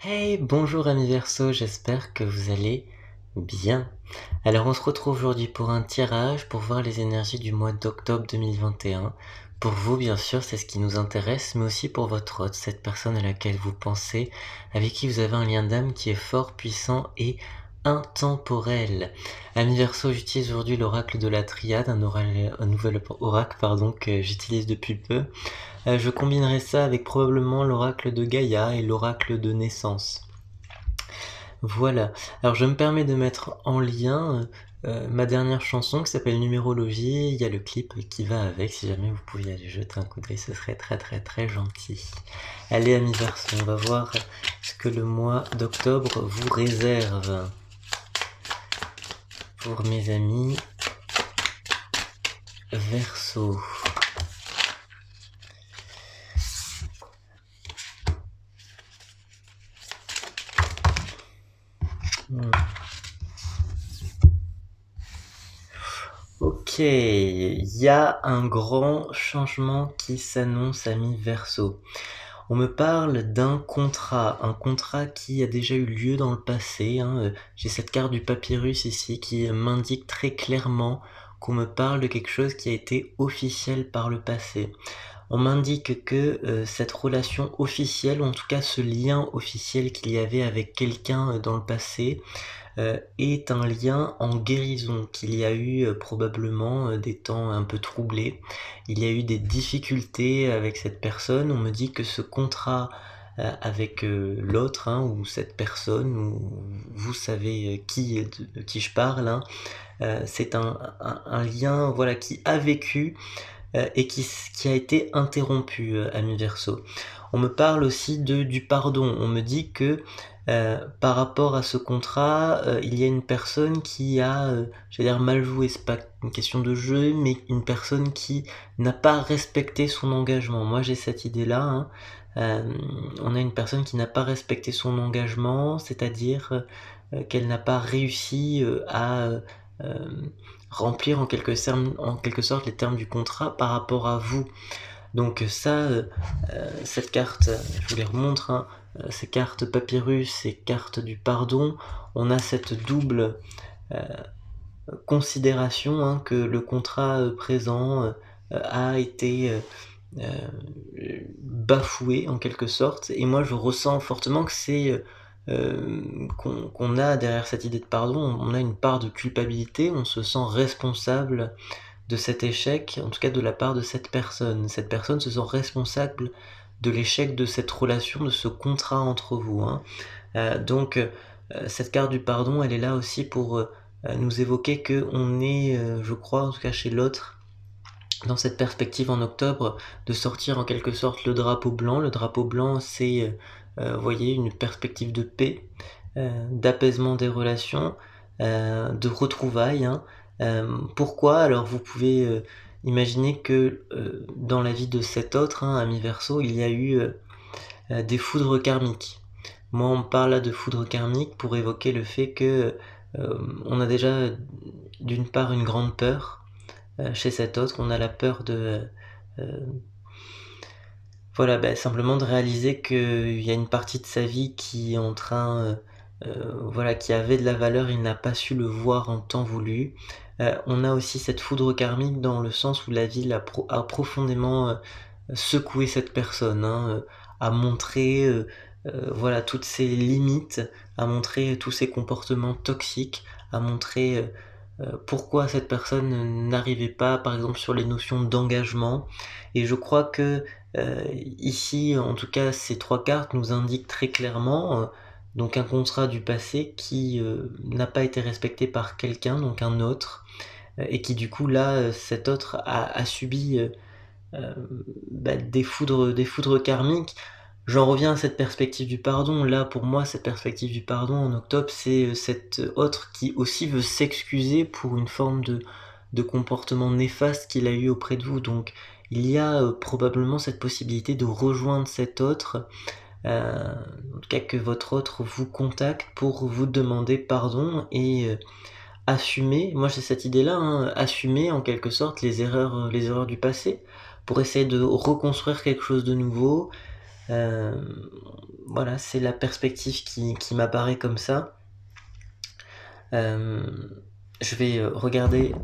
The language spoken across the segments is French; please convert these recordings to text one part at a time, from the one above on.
Hey, bonjour amis Verseau, j'espère que vous allez bien. Alors on se retrouve aujourd'hui pour un tirage pour voir les énergies du mois d'octobre 2021. Pour vous bien sûr, c'est ce qui nous intéresse, mais aussi pour votre hôte, cette personne à laquelle vous pensez, avec qui vous avez un lien d'âme qui est fort, puissant et intemporel. Amis Verseau, j'utilise aujourd'hui l'oracle de la triade, un nouvel oracle que j'utilise depuis peu. Je combinerai ça avec probablement l'oracle de Gaïa et l'oracle de naissance. Voilà. Alors je me permets de mettre en lien ma dernière chanson qui s'appelle Numérologie. Il y a le clip qui va avec. Si jamais vous pouviez aller jeter un coup d'œil, ce serait très très très gentil. Allez amis Verseau, on va voir ce que le mois d'octobre vous réserve. Pour mes amis Verseau. Ok, il y a un grand changement qui s'annonce, amis Verseau. On me parle d'un contrat, un contrat qui a déjà eu lieu dans le passé. J'ai cette carte du papyrus ici qui m'indique très clairement qu'on me parle de quelque chose qui a été officiel par le passé. On m'indique que cette relation officielle, ou en tout cas ce lien officiel qu'il y avait avec quelqu'un dans le passé, est un lien en guérison, qu'il y a eu probablement des temps un peu troublés. Il y a eu des difficultés avec cette personne. On me dit que ce contrat avec l'autre, ou cette personne, ou vous savez de qui je parle, c'est un lien voilà, qui a vécu et qui a été interrompu, ami Verseau. On me parle aussi du pardon. On me dit que par rapport à ce contrat, il y a une personne qui a, j'allais dire mal joué, c'est pas une question de jeu, mais une personne qui n'a pas respecté son engagement. Moi j'ai cette idée-là. On a une personne qui n'a pas respecté son engagement, c'est-à-dire qu'elle n'a pas réussi à remplir en quelque sorte les termes du contrat par rapport à vous. Donc ça, cette carte, je vous les remontre, ces cartes papyrus, ces cartes du pardon, on a cette double considération que le contrat présent a été bafoué en quelque sorte, et moi je ressens fortement que c'est qu'on a derrière cette idée de pardon, on a une part de culpabilité, on se sent responsable de cet échec, en tout cas de la part de cette personne. Cette personne se sent responsable de l'échec de cette relation, de ce contrat entre vous. Donc cette carte du pardon, elle est là aussi pour nous évoquer que on est, je crois, en tout cas chez l'autre, dans cette perspective en octobre, de sortir en quelque sorte le drapeau blanc. Le drapeau blanc, c'est, vous voyez, une perspective de paix, d'apaisement des relations, de retrouvailles. Pourquoi? Alors vous pouvez imaginer que dans la vie de cet autre, ami Verseau, il y a eu des foudres karmiques. Moi, on me parle là de foudre karmique pour évoquer le fait que on a déjà d'une part une grande peur chez cet autre, on a la peur de voilà, simplement de réaliser qu'il y a une partie de sa vie qui est en train, voilà, qui avait de la valeur, il n'a pas su le voir en temps voulu. On a aussi cette foudre karmique dans le sens où la vie a profondément secoué cette personne, a montré voilà, toutes ses limites, a montré tous ses comportements toxiques, a montré pourquoi cette personne n'arrivait pas, par exemple, sur les notions d'engagement. Et je crois que ici, en tout cas, ces trois cartes nous indiquent très clairement donc un contrat du passé qui n'a pas été respecté par quelqu'un, donc un autre, et qui du coup là, cet autre a subi euh, des foudres karmiques. J'en reviens à cette perspective du pardon. Là, pour moi, cette perspective du pardon en octobre, c'est cet autre qui aussi veut s'excuser pour une forme de comportement néfaste qu'il a eu auprès de vous. Donc, il y a probablement cette possibilité de rejoindre cet autre, en tout cas que votre autre vous contacte pour vous demander pardon et assumer, moi j'ai cette idée-là, assumer en quelque sorte les erreurs du passé pour essayer de reconstruire quelque chose de nouveau, Voilà, c'est la perspective qui m'apparaît comme ça. Je vais regarder,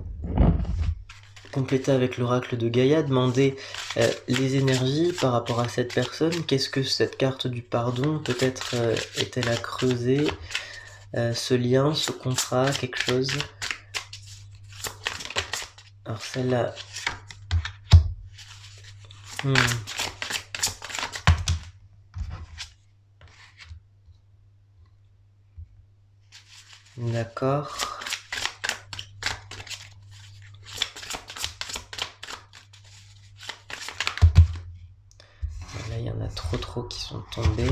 compléter avec l'oracle de Gaïa, demander les énergies par rapport à cette personne. Qu'est-ce que cette carte du pardon peut-être est-elle à creuser, ce lien, ce contrat, quelque chose. Alors celle-là. D'accord. Là, il y en a trop qui sont tombés.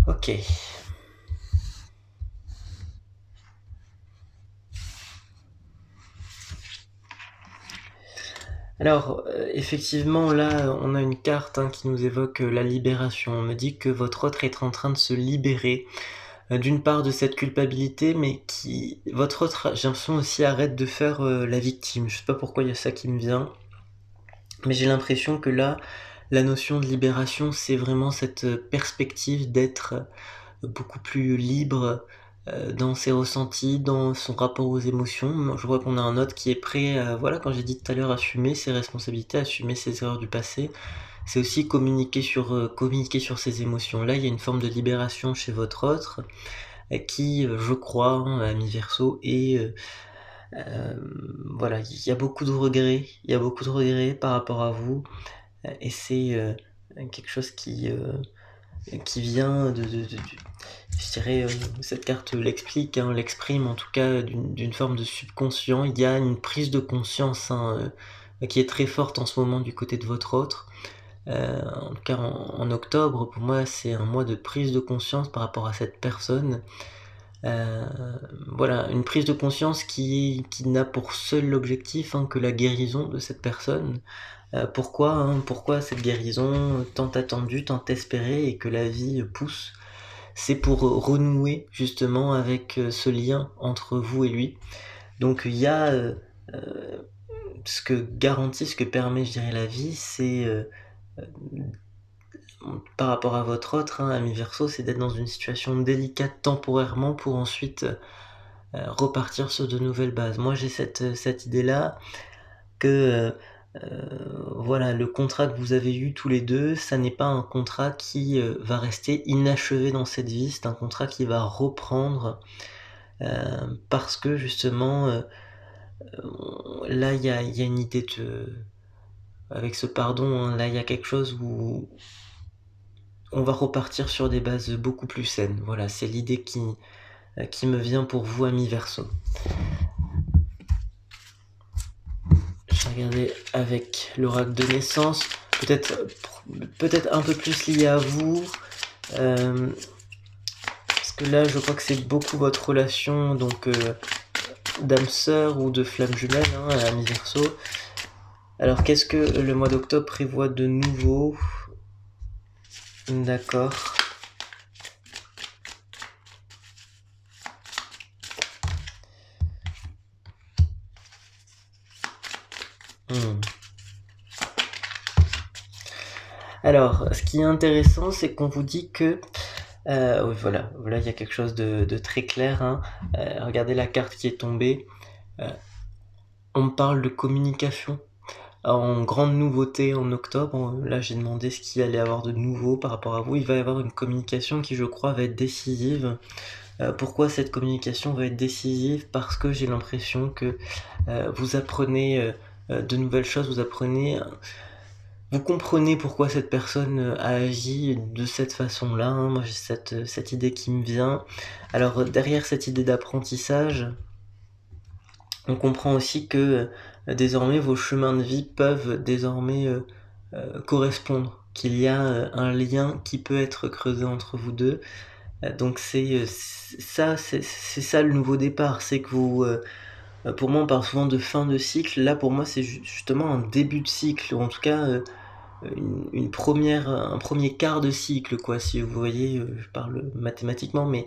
Ok. Alors, effectivement, là, on a une carte qui nous évoque la libération. On me dit que votre autre est en train de se libérer d'une part de cette culpabilité, mais votre autre, j'ai l'impression aussi, arrête de faire la victime. Je sais pas pourquoi il y a ça qui me vient, mais j'ai l'impression que là, la notion de libération, c'est vraiment cette perspective d'être beaucoup plus libre dans ses ressentis, dans son rapport aux émotions. Moi, je vois qu'on a un autre qui est prêt à, voilà, quand j'ai dit tout à l'heure, assumer ses responsabilités, assumer ses erreurs du passé. C'est aussi communiquer sur ses émotions. Là, il y a une forme de libération chez votre autre qui, je crois, ami Verseau, et voilà, il y a beaucoup de regrets. Il y a beaucoup de regrets par rapport à vous, et c'est quelque chose qui vient je dirais, cette carte l'explique, l'exprime en tout cas d'une forme de subconscient. Il y a une prise de conscience qui est très forte en ce moment du côté de votre autre. En tout cas en octobre, pour moi, c'est un mois de prise de conscience par rapport à cette personne. Voilà, une prise de conscience qui n'a pour seul objectif que la guérison de cette personne. Pourquoi cette guérison tant attendue, tant espérée, et que la vie pousse? C'est pour renouer justement avec ce lien entre vous et lui. Donc il y a ce que garantit, ce que permet, je dirais, la vie, c'est par rapport à votre autre, ami Verseau, c'est d'être dans une situation délicate temporairement pour ensuite repartir sur de nouvelles bases. Moi, j'ai cette idée-là que voilà, le contrat que vous avez eu tous les deux, ça n'est pas un contrat qui va rester inachevé dans cette vie, c'est un contrat qui va reprendre parce que justement, là, il y a une idée avec ce pardon, là, il y a quelque chose où on va repartir sur des bases beaucoup plus saines. Voilà, c'est l'idée qui me vient pour vous, ami Verseau. Je vais regarder avec l'oracle de naissance, peut-être un peu plus lié à vous, parce que là, je crois que c'est beaucoup votre relation, donc d'âme sœur ou de flamme jumelle, ami Verseau. Alors, qu'est-ce que le mois d'octobre prévoit de nouveau? D'accord. Alors, ce qui est intéressant, c'est qu'on vous dit que oui, voilà, il y a quelque chose de très clair. Regardez la carte qui est tombée. On parle de communication en grande nouveauté en octobre. Là, j'ai demandé ce qu'il allait y avoir de nouveau par rapport à vous. Il va y avoir une communication qui, je crois, va être décisive. Pourquoi cette communication va être décisive? Parce que j'ai l'impression que vous apprenez de nouvelles choses, vous comprenez pourquoi cette personne a agi de cette façon-là. Moi, j'ai cette idée qui me vient. Alors, derrière cette idée d'apprentissage, on comprend aussi que désormais, vos chemins de vie peuvent désormais correspondre, qu'il y a un lien qui peut être creusé entre vous deux. Donc c'est ça le nouveau départ. C'est que vous... pour moi, on parle souvent de fin de cycle. Là, pour moi, c'est justement un début de cycle, ou en tout cas une 1re un premier quart de cycle quoi, si vous voyez, je parle mathématiquement, mais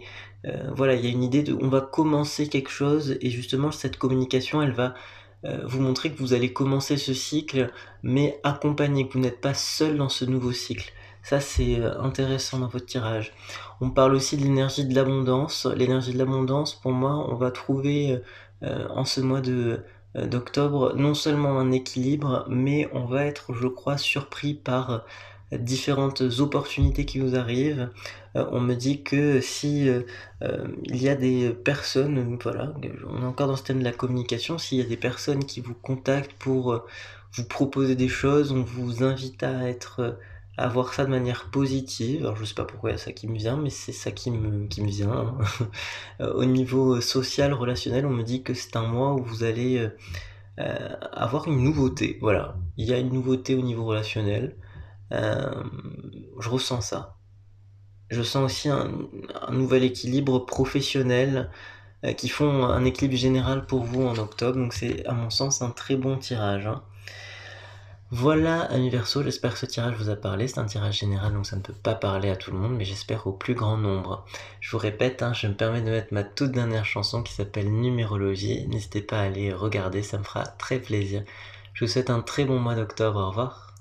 voilà, il y a une idée de on va commencer quelque chose et justement cette communication, elle va, vous montrer que vous allez commencer ce cycle, mais accompagné, que vous n'êtes pas seul dans ce nouveau cycle. Ça, c'est, intéressant dans votre tirage. On parle aussi de l'énergie de l'abondance. L'énergie de l'abondance, pour moi, on va trouver, en ce mois d'octobre, non seulement un équilibre, mais on va être, je crois, surpris par, différentes opportunités qui vous arrivent. On me dit que si, il y a des personnes, voilà, on est encore dans ce thème de la communication, s'il y a des personnes qui vous contactent pour, vous proposer des choses, on vous invite à être, à voir ça de manière positive. Alors je sais pas pourquoi il y a ça qui me vient, mais c'est ça qui me vient, hein. Au niveau, social, relationnel, on me dit que c'est un mois où vous allez, avoir une nouveauté, voilà. Il y a une nouveauté au niveau relationnel, je ressens ça. Je sens aussi un nouvel équilibre professionnel, qui font un équilibre général pour vous en octobre, donc c'est à mon sens un très bon tirage, hein. Voilà, amis Verseau, j'espère que ce tirage vous a parlé. C'est un tirage général, donc ça ne peut pas parler à tout le monde, mais j'espère au plus grand nombre. Je vous répète, hein, je me permets de mettre ma toute dernière chanson qui s'appelle Numérologie. N'hésitez pas à aller regarder, ça me fera très plaisir. Je vous souhaite un très bon mois d'octobre, au revoir.